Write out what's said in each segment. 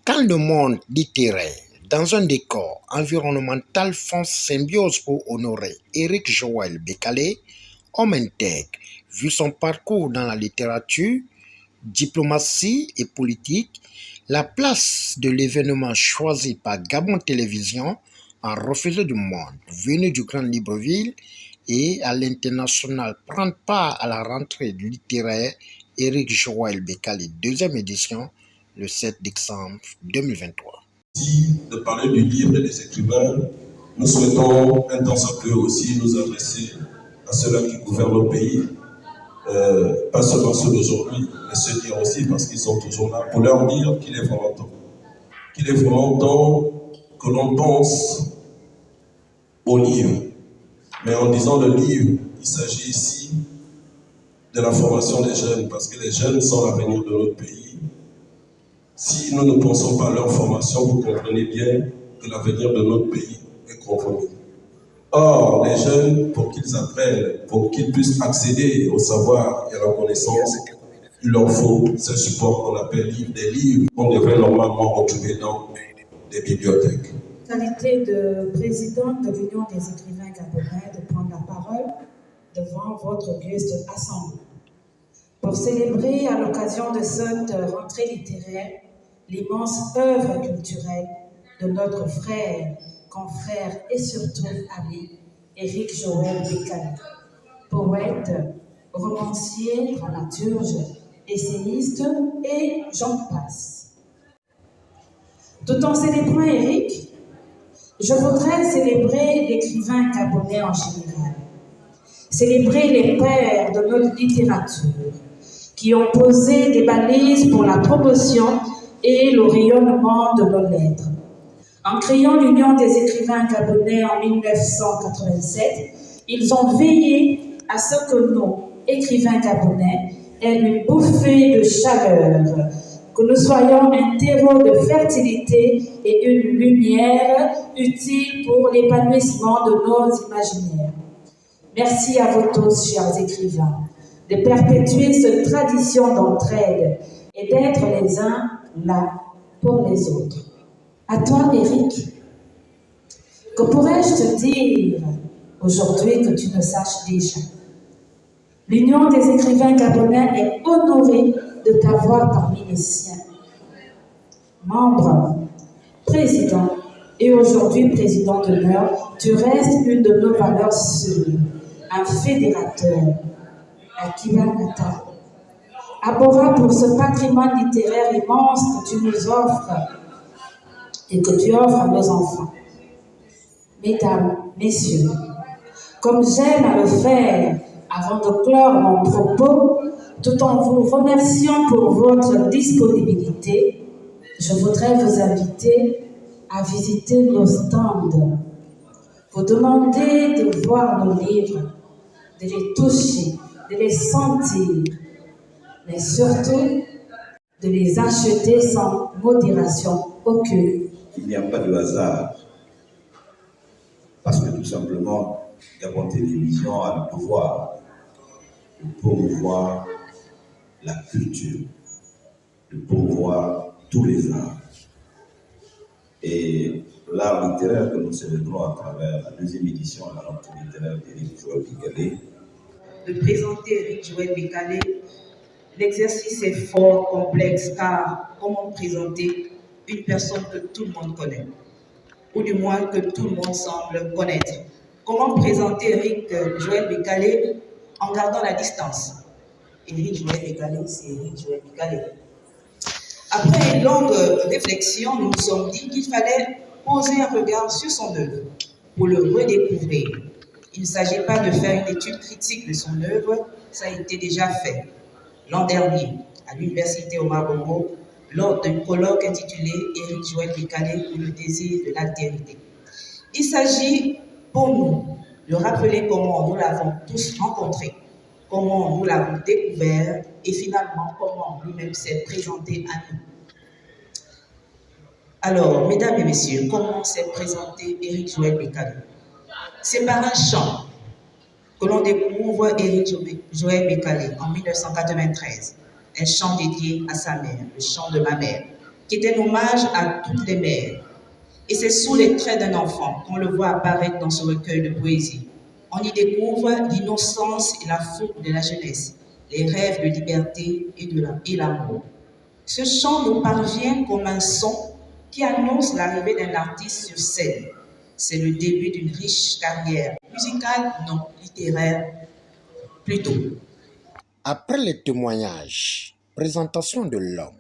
Quand le monde littéraire, dans un décor environnemental, fonce symbiose pour honorer Éric Joël Bécalé, homme intègre, vu son parcours dans la littérature, diplomatie et politique, la place de l'événement choisi par Gabon Télévision en refusé du monde, venu du Grand Libreville et à l'international, prendre part à la rentrée littéraire Éric Joël Bécalé, deuxième édition, le 7 décembre 2023. De parler du livre et des écrivains, nous souhaitons un temps soit peu aussi nous adresser à ceux-là qui gouvernent le pays, pas seulement ceux d'aujourd'hui, mais ceux d'hier aussi, parce qu'ils sont toujours là, pour leur dire qu'il est vraiment temps. Qu'il est vraiment temps que l'on pense au livre. Mais en disant le livre, il s'agit ici de la formation des jeunes, parce que les jeunes sont l'avenir de notre pays. Si nous ne pensons pas à leur formation, vous comprenez bien que l'avenir de notre pays est compromis. Or, les jeunes, pour qu'ils apprennent, pour qu'ils puissent accéder au savoir et à la connaissance, il leur faut ce support qu'on appelle livre, des livres qu'on devrait normalement retrouver dans des bibliothèques. Qualité de présidente de l'Union des écrivains gabonais, de prendre la parole devant votre auguste assemblée pour célébrer à l'occasion de cette rentrée littéraire l'immense œuvre culturelle de notre frère, confrère et surtout ami, Éric Joël Bécalé, poète, romancier, dramaturge, essayiste et j'en passe. Tout en célébrant Éric, je voudrais célébrer l'écrivain gabonais en général, célébrer les pères de notre littérature qui ont posé des balises pour la promotion et le rayonnement de nos lettres. En créant l'Union des écrivains gabonais en 1987, ils ont veillé à ce que nos écrivains gabonais aient une bouffée de chaleur, que nous soyons un terreau de fertilité et une lumière utile pour l'épanouissement de nos imaginaires. Merci à vous tous, chers écrivains, de perpétuer cette tradition d'entraide et d'être les uns là pour les autres. À toi, Éric, que pourrais-je te dire aujourd'hui que tu ne saches déjà? L'Union des écrivains gabonais est honorée de t'avoir parmi les siens. Membre, président et aujourd'hui président d'honneur, tu restes une de nos valeurs sûres, un fédérateur, Akiba Kata. Abora pour ce patrimoine littéraire immense que tu nous offres et que tu offres à nos enfants. Mesdames, messieurs, comme j'aime à le faire avant de clore mon propos, tout en vous remerciant pour votre disponibilité, je voudrais vous inviter à visiter nos stands, vous demander de voir nos livres, de les toucher, de les sentir, mais surtout de les acheter sans modération aucune. Il n'y a pas de hasard, parce que tout simplement, Gabon Télévision a le pouvoir de promouvoir la culture, de promouvoir tous les arts. Et l'art littéraire que nous célébrons à travers la deuxième édition de la rentrée littéraire d'Éric Joël Bécalé. De présenter Éric Joël Bécalé, l'exercice est fort complexe car comment présenter une personne que tout le monde connaît, ou du moins que tout le monde semble connaître. Comment présenter Éric Joël Bécalé en gardant la distance? Éric Joël Bécalé, c'est Éric Joël Bécalé. Après une longue réflexion, nous nous sommes dit qu'il fallait poser un regard sur son œuvre pour le redécouvrir. Il ne s'agit pas de faire une étude critique de son œuvre, ça a été déjà fait l'an dernier à l'université Omar Bongo lors d'un colloque intitulé Éric Joël Bécalé pour le désir de l'altérité. Il s'agit pour nous de rappeler comment nous l'avons tous rencontré, comment nous l'avons découvert et finalement comment lui-même s'est présenté à nous. Alors, mesdames et messieurs, comment s'est présenté Éric Joël Bécalé? C'est par un chant que l'on découvre Éric Joël Bécalé en 1993, un chant dédié à sa mère, le chant de ma mère. qui est un hommage à toutes les mères. Et c'est sous les traits d'un enfant qu'on le voit apparaître dans ce recueil de poésie. On y découvre l'innocence et la fougue de la jeunesse, les rêves de liberté et l'amour. Ce chant nous parvient comme un son qui annonce l'arrivée d'un artiste sur scène. C'est le début d'une riche carrière musicale, non littéraire, plutôt. Après les témoignages, présentation de l'homme,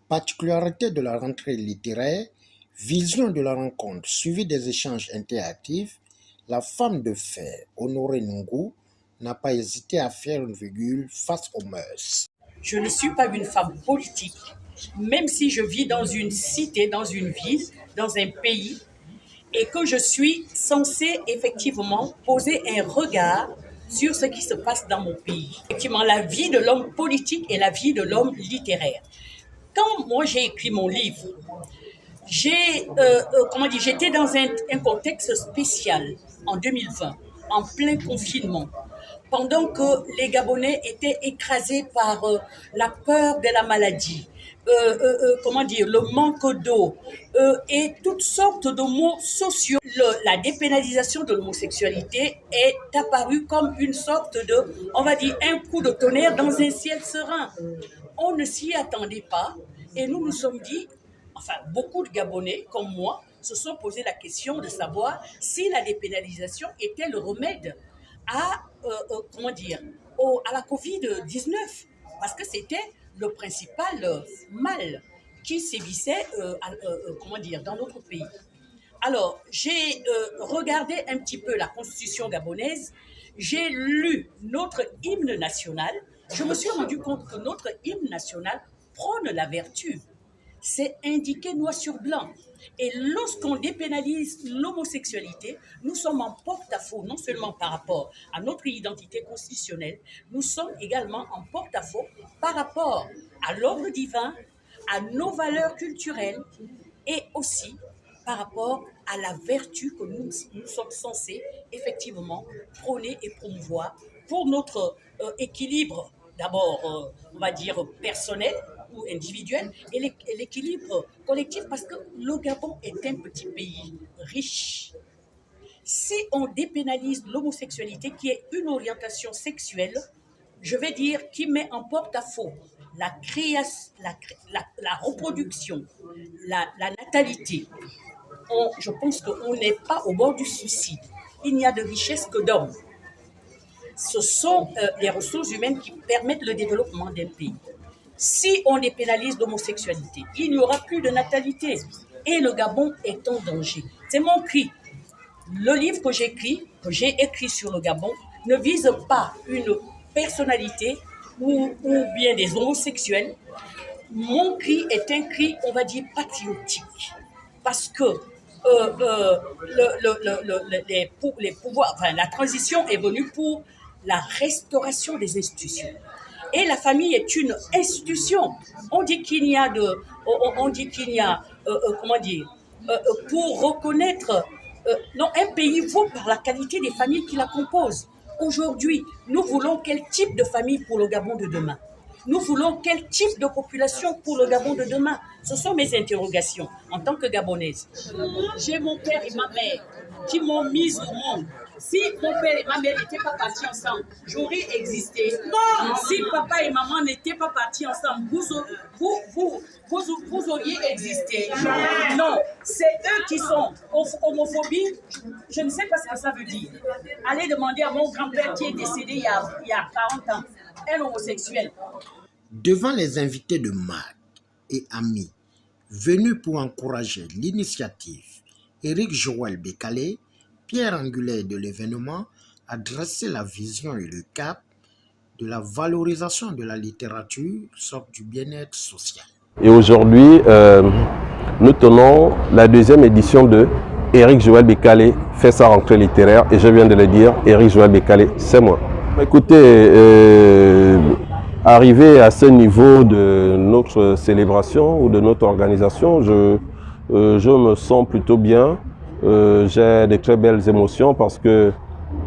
particularité de la rentrée littéraire, vision de la rencontre suivie des échanges interactifs, la femme de fer, Honoré Nungou, n'a pas hésité à faire une virgule face aux mœurs. Je ne suis pas une femme politique, même si je vis dans une cité, dans une ville, dans un pays, et que je suis censée effectivement poser un regard sur ce qui se passe dans mon pays. Effectivement, la vie de l'homme politique et la vie de l'homme littéraire. Quand moi j'ai écrit mon livre, j'étais dans un contexte spécial en 2020, en plein confinement, pendant que les Gabonais étaient écrasés par la peur de la maladie, le manque d'eau et toutes sortes de maux sociaux. La dépénalisation de l'homosexualité est apparue comme une sorte de, on va dire, un coup de tonnerre dans un ciel serein. On ne s'y attendait pas et nous nous sommes dit, enfin beaucoup de Gabonais comme moi se sont posé la question de savoir si la dépénalisation était le remède à la Covid-19, parce que c'était le principal mal qui sévissait dans notre pays. Alors, j'ai regardé un petit peu la constitution gabonaise, j'ai lu notre hymne national, je me suis rendu compte que notre hymne national prône la vertu. C'est indiqué noir sur blanc. Et lorsqu'on dépénalise l'homosexualité, nous sommes en porte-à-faux, non seulement par rapport à notre identité constitutionnelle, nous sommes également en porte-à-faux par rapport à l'ordre divin, à nos valeurs culturelles et aussi par rapport à la vertu que nous sommes censés effectivement prôner et promouvoir pour notre équilibre, d'abord, on va dire, personnel, ou individuel et l'équilibre collectif, parce que le Gabon est un petit pays riche. Si on dépénalise l'homosexualité, qui est une orientation sexuelle, je vais dire, qui met en porte-à-faux la création, la reproduction, la natalité, je pense qu'on n'est pas au bord du suicide. Il n'y a de richesse que d'hommes. Ce sont les ressources humaines qui permettent le développement d'un pays. Si on dépénalise l'homosexualité, il n'y aura plus de natalité et le Gabon est en danger. C'est mon cri. Le livre que j'ai écrit sur le Gabon, ne vise pas une personnalité ou bien des homosexuels. Mon cri est un cri, on va dire, patriotique. Parce que les pouvoirs, la transition est venue pour la restauration des institutions. Et la famille est une institution. On dit qu'il y a pour reconnaître, un pays vaut par la qualité des familles qui la composent. Aujourd'hui, nous voulons quel type de famille pour le Gabon de demain? Nous voulons quel type de population pour le Gabon de demain? Ce sont mes interrogations en tant que Gabonaise. J'ai mon père et ma mère qui m'ont mise au monde. Si mon père et ma mère n'étaient pas partis ensemble, j'aurais existé. Non. Si papa et maman n'étaient pas partis ensemble, vous auriez existé. Non, c'est eux qui sont homophobie. Je ne sais pas ce que ça veut dire. Allez demander à mon grand-père qui est décédé il y a 40 ans, un homosexuel. Devant les invités de Marc et amis venus pour encourager l'initiative, Éric Joël Bécalé, pierre angulaire de l'événement, a dressé la vision et le cap de la valorisation de la littérature, sorte du bien-être social. Et aujourd'hui, nous tenons la deuxième édition de Éric Joël Bécalé fait sa rentrée littéraire. Et je viens de le dire, Éric Joël Bécalé, c'est moi. Écoutez, arrivé à ce niveau de notre célébration ou de notre organisation, je me sens plutôt bien. J'ai de très belles émotions parce que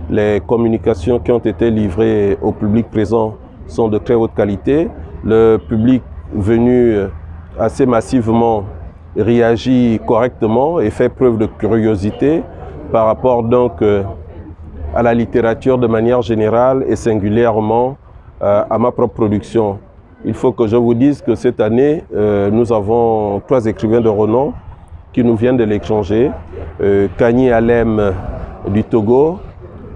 les communications qui ont été livrées au public présent sont de très haute qualité. Le public venu assez massivement réagi correctement et fait preuve de curiosité par rapport donc à la littérature de manière générale et singulièrement à ma propre production. Il faut que je vous dise que cette année, nous avons 3 écrivains de renom qui nous viennent de l'étranger. Kani Alem du Togo,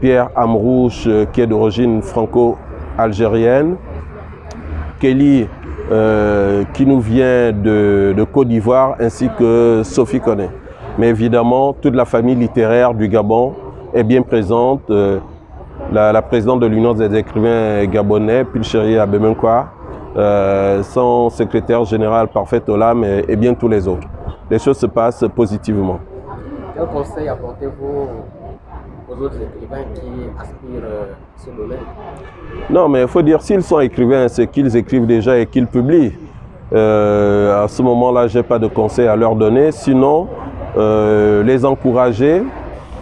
Pierre Amrouche qui est d'origine franco-algérienne, Kelly qui nous vient de Côte d'Ivoire, ainsi que Sophie Koné. Mais évidemment, toute la famille littéraire du Gabon est bien présente. La présidente de l'Union des écrivains gabonais, Pilchéri Abemenkwa, son secrétaire général Parfait Olam et bien tous les autres. Les choses se passent positivement. Quel conseil apportez-vous aux autres écrivains qui aspirent à ce domaine? Non, mais il faut dire, s'ils sont écrivains, c'est qu'ils écrivent déjà et qu'ils publient. À ce moment-là, je n'ai pas de conseil à leur donner. Sinon, les encourager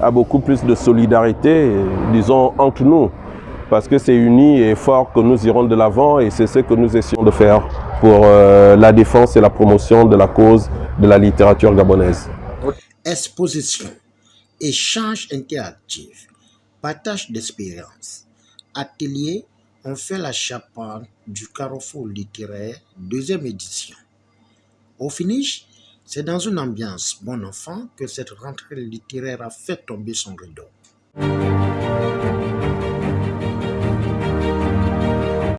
à beaucoup plus de solidarité, disons, entre nous. Parce que c'est unis et fort que nous irons de l'avant et c'est ce que nous essayons de faire pour la défense et la promotion de la cause de la littérature gabonaise. Exposition, échange interactif, partage d'expériences, atelier, on fait la charpente du Carrefour littéraire, 2e édition. Au finish, c'est dans une ambiance bon enfant que cette rentrée littéraire a fait tomber son rideau.